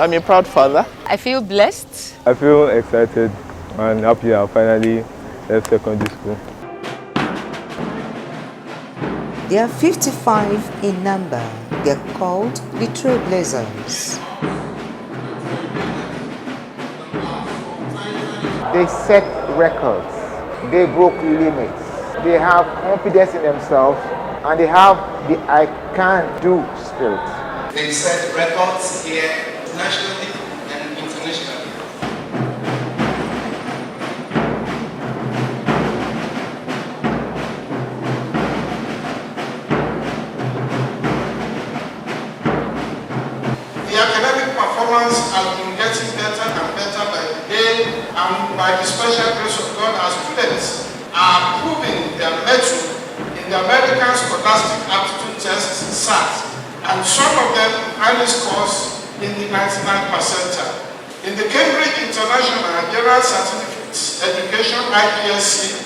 I'm a proud father. I feel blessed. I feel excited and happy I finally left secondary school. They are 55 in number. They are called the Trailblazers. They set records, they broke limits, they have confidence in themselves, and they have the I can do spirit. They set records here nationally and internationally. The academic performance has been getting better and better by the day, and by the special grace of God, our students are proving their mettle in the American Scholastic Aptitude Test, SAT, and some of them highly scores in the 99th percentile. In the Cambridge International General Certificate Education IPSC,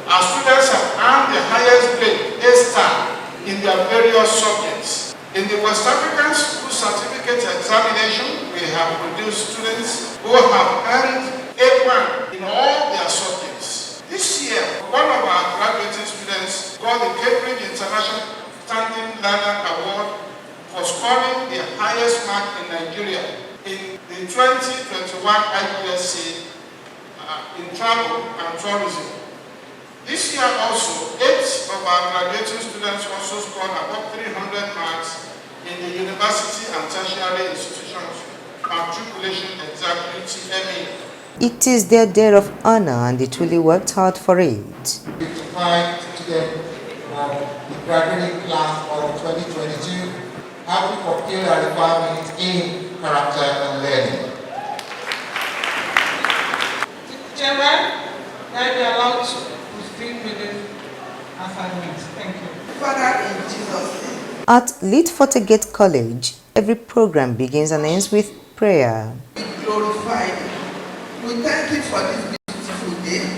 our students have earned the highest grade, A-star, in their various subjects. In the West African School Certificate Examination, we have produced students who have earned A1 in all their subjects. This year, one of our graduating students got the Cambridge International Standing Learner Award for scoring the highest mark in Nigeria in the 2021 IPSC in travel and tourism. This year also, 8 of our graduating students also scored above 300 marks in the university and tertiary institutions matriculation exam UTME. It is their day of honor and they truly worked hard for it. 55 students of the graduating class of 2022 have fulfilled our requirements in character and learning. Chairman, I be allowed to speak with the assignments. Thank you. Father, in Jesus' name. At Lead-Forte Gate College, every program begins and ends with prayer. We glorify you. We thank you for this beautiful day.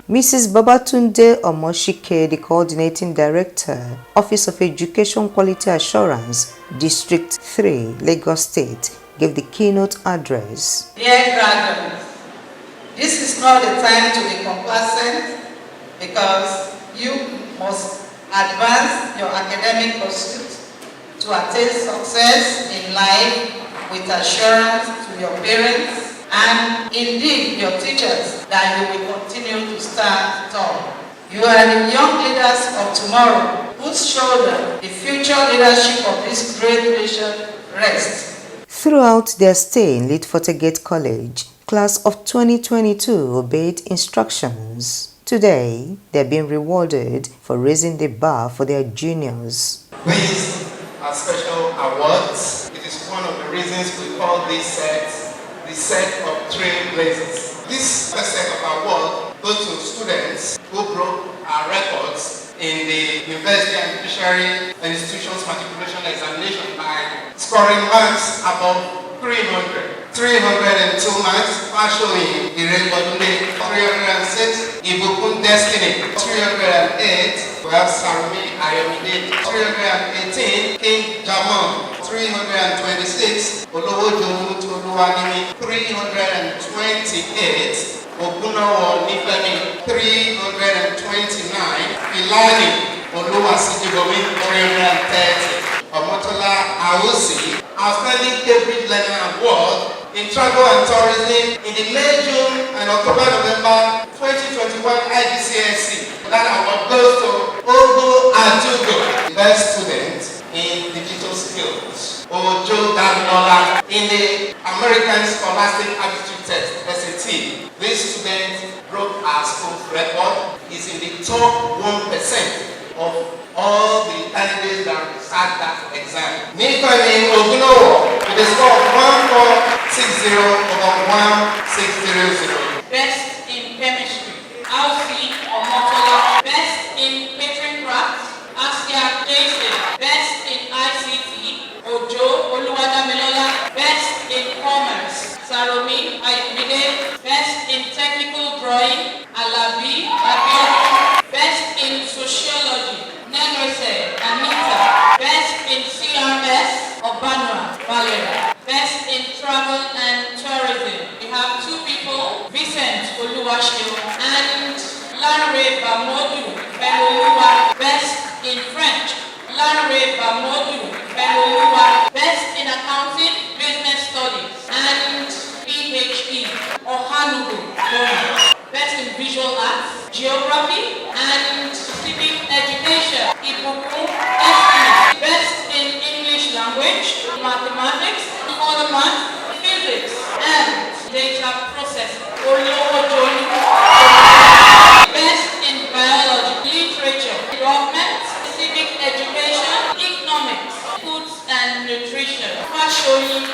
Mrs. Babatunde Omoshike, the Coordinating Director, Office of Education Quality Assurance, District 3, Lagos State, gave the keynote address. Dear graduates, this is not the time to be complacent because you must advance your academic pursuit to attain success in life with assurance to your parents and indeed your teachers that you will continue to stand tall. You are the young leaders of tomorrow whose shoulder the future leadership of this great nation rests. Throughout their stay in Lead-Forte Gate College, class of 2022 obeyed instructions. Today, they are being rewarded for raising the bar for their juniors. These are special awards. It is one of the reasons we call this set the set of Trailblazers. This set of awards goes to students who broke our records in the university and tertiary institutions matriculation examination by scoring marks above 300. 302 marks, partially Irebodunde, 306, Ibukun Destiny, 308, we have Sarumi Ayomide, 318, King Jamon, 326, Olowo Jomu Toluwanimi, 328, Ogunawo Nifemi, 329, Ilani, Oluwasijibomi, 330, Omotola Awusi, Outstanding Cambridge Learner Award in Travel and Tourism in the May, June, and October-November 2021 IGCSE. That award goes to Ogo Adugo, the best student in digital skills. Ojo Dagnola in the American Scholastic Aptitude Test, SAT. This student broke our school record. He's in the top 1% of all the candidates that sat that exam. Nikoni Ogunowo with a score of 1460 over 1600. Best in chemistry. Alfie Omotola. Best in pattern craft. Asia Jason. Best in ICT. Ojo Oluwadamilola. Best in commerce. Saromi Ayomide. drawing, Alabi Abiodun. Best in sociology, Negrese Anita. Best in CRS, Obanwa Valerie. Best in travel and tourism. We have two people, Vincent Oluwashio and Lanre Bamodu Beloluwa. Best in French, Lanre Bamodu Beloluwa. Best in accounting, business studies and PhD, Ohanugu Goma. Best in visual arts, geography and civic education, Ibukun Estimate. Best in English language, mathematics, other math, physics and data processing, Olowo Joni. Best in biology, literature, government, civic education, economics, foods and nutrition. Fashion,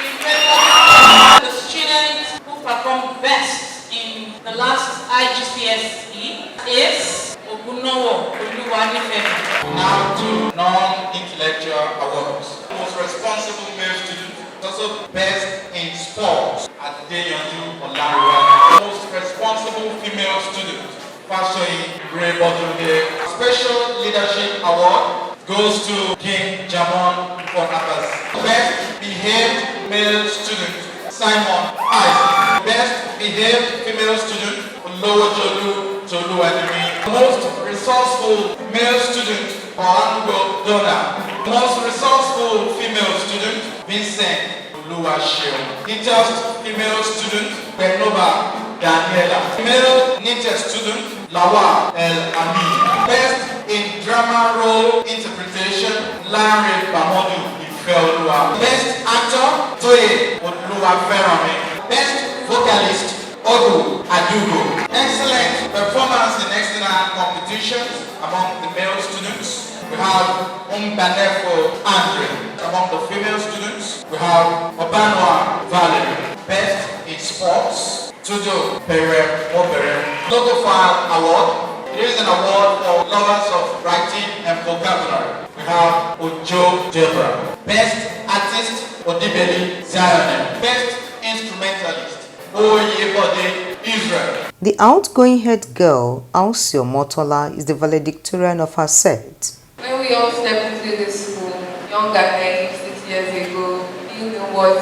the students who performed best in the last IGCSE is Ogunowo Oluwanifemi. Now to non-intellectual awards. Most responsible male student, also best in sports at Deyonju Olariwa. Most responsible female student, Fashoyi Rebotunde. Special leadership award goes to King Jamon Fonakas. Best behaved male student, Simon Isaac. Best behaved female student, Olowo Jolu Ademi. Most resourceful male student, Ohanugo Donna. Most resourceful female student, Vincent Oluwashio. Neatest female student, Benoba Daniela. Male neatest student, Lawa El Ami. Best in drama role interpretation, Larry Bamodu Ifeoluwa. Best actor, Toye Oluwaferami. Best vocalist, Odu Adugo. Excellent performance in external competitions among the male students. We have Umbanefo Andre. Among the female students, we have Obanwa Valerie. Best in sports, Tudo Pere Mobere. Logofile Award. It is an award for lovers of writing and vocabulary. We have Ojo Debra. Best artist, Odibeli Zion. Best instrumentalist, Oyebode Israel. The outgoing head girl, Alcio Motola, is the valedictorian of her set. When we all stepped into this school, young and naive 6 years ago, we didn't know what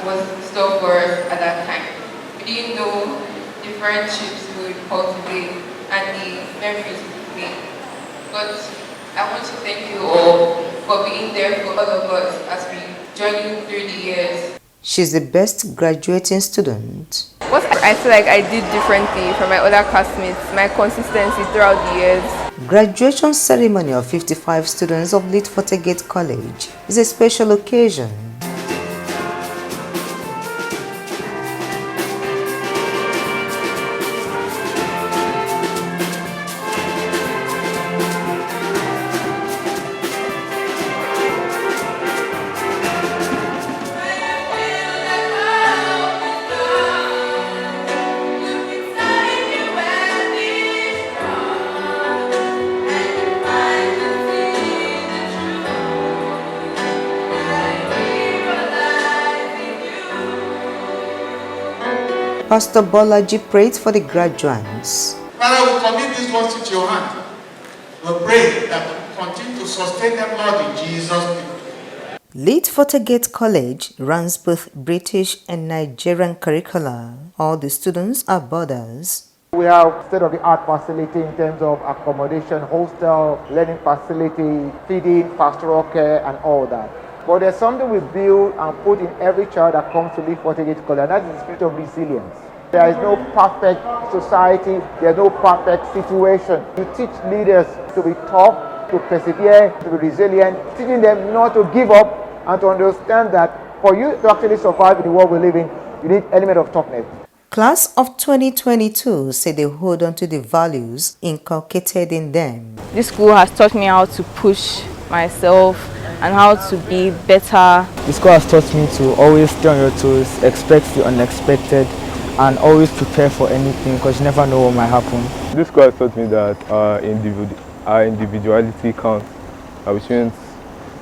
was in store for us at that time. We didn't know the friendships we would cultivate and the memories we would make. But I want to thank you all for being there for all of us as we journey through the years. She's the best graduating student. What I feel like I did differently from my other classmates, my consistency throughout the years. Graduation ceremony of 55 students of Lead-Forte Gate College is a special occasion. Pastor Bolaji prayed for the graduates. Father, we commit these ones into your hand. We pray that you continue to sustain them, Lord, in Jesus' name. Lead-Forte Gate College runs both British and Nigerian curricula. All the students are boarders. We have state-of-the-art facility in terms of accommodation, hostel, learning facility, feeding, pastoral care, and all that. But there's something we build and put in every child that comes to Lead-Forte Gate College, and that is the spirit of resilience. There is no perfect society, there's no perfect situation. You teach leaders to be tough, to persevere, to be resilient, teaching them not to give up and to understand that for you to actually survive in the world we live in, you need an element of toughness. Class of 2022 say they hold on to the values inculcated in them. This school has taught me how to push myself and how to be better. The school has taught me to always stay on your toes, expect the unexpected, and always prepare for anything because you never know what might happen. This school has taught me that our individuality counts. We shouldn't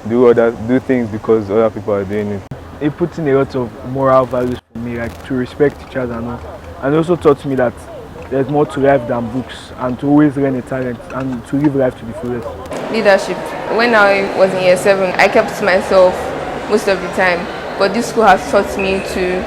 do things because other people are doing it. It puts in a lot of moral values for me, like to respect each other and all. And also taught me that there's more to life than books, and to always learn a talent and to live life to the fullest. Leadership. When I was in year 7, I kept to myself most of the time, but this school has taught me to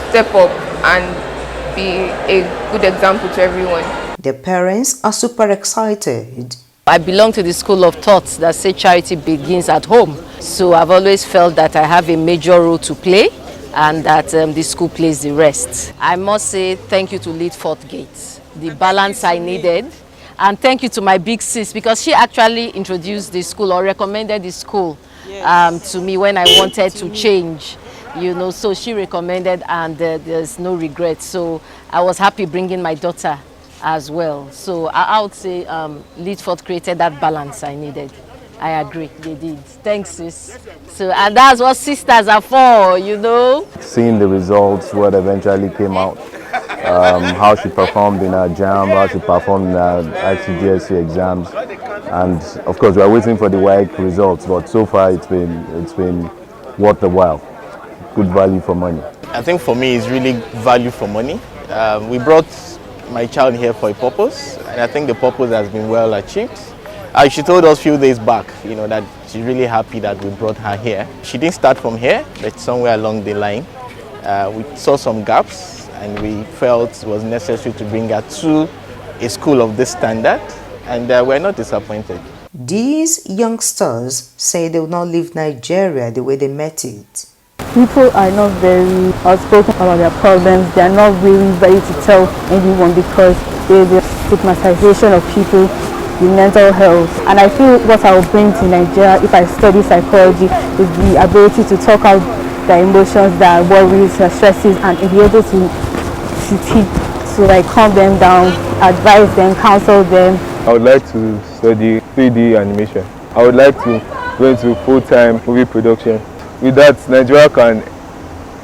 step up and be a good example to everyone. The parents are super excited. I belong to the school of thoughts that say charity begins at home. So I've always felt that I have a major role to play and that the school plays the rest. I must say thank you to Lead-Forte Gate, the balance I needed. And thank you to my big sis, because she actually introduced the school or recommended the school to me when I wanted to change. You know, so she recommended, and there's no regret. So I was happy bringing my daughter as well. So I would say Lead-Forte created that balance I needed. I agree, they did. Thanks, sis. So, and that's what sisters are for, you know. Seeing the results, what eventually came out, how she performed in her JAM, how she performed in her ICGSE exams, and of course we are waiting for the WAEC results. But so far it's been worth the while. Good value for money. I think for me it's really value for money. We brought my child here for a purpose, and I think the purpose has been well achieved. She told us a few days back, you know, that she's really happy that we brought her here. She didn't start from here, but somewhere along the line, we saw some gaps, and we felt it was necessary to bring her to a school of this standard, and we're not disappointed. These youngsters say they will not leave Nigeria the way they met it. People are not very outspoken about their problems. They are not really ready to tell anyone because there's a stigmatization of people with mental health. And I feel what I will bring to Nigeria if I study psychology is the ability to talk out their emotions, their worries, their stresses, and be able to like calm them down, advise them, counsel them. I would like to study 3D animation. I would like to go into full-time movie production. With that, Nigeria can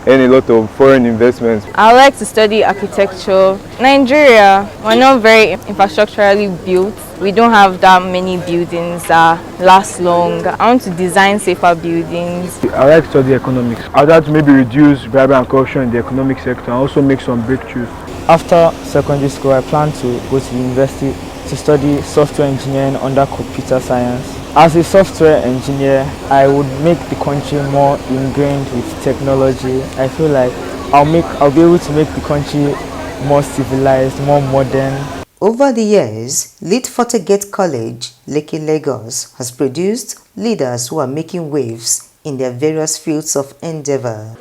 earn a lot of foreign investments. I would like to study architecture. Nigeria, we're not very infrastructurally built. We don't have that many buildings that last long. I want to design safer buildings. I would like to study economics. I would like to maybe reduce bribery and corruption in the economic sector and also make some breakthroughs. After secondary school, I plan to go to university to study software engineering under computer science. As a software engineer, I would make the country more ingrained with technology. I feel like I'll be able to make the country more civilized, more modern. Over the years, Lead-Forte Gate College, Lekki, Lagos, has produced leaders who are making waves in their various fields of endeavor.